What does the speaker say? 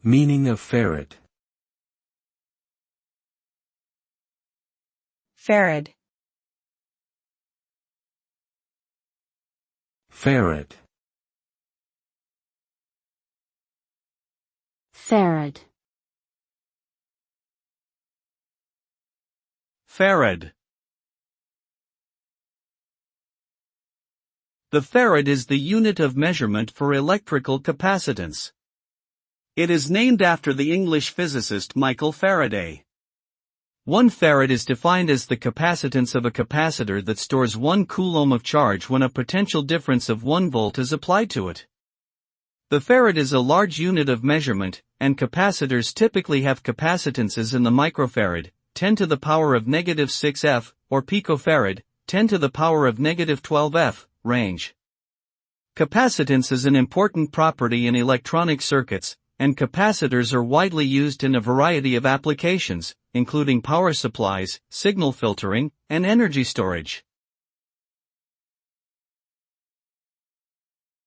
Meaning of Farad. Farad. Farad. Farad. Farad. The farad is the unit of measurement for electrical capacitance. It is named after the English physicist Michael Faraday. 1 farad is defined as the capacitance of a capacitor that stores 1 coulomb of charge when a potential difference of 1 volt is applied to it. The farad is a large unit of measurement, and capacitors typically have capacitances in the microfarad, 10 to the power of -6 F, or picofarad, 10 to the power of -12 F, range. Capacitance is an important property in electronic circuits, and capacitors are widely used in a variety of applications, including power supplies, signal filtering, and energy storage.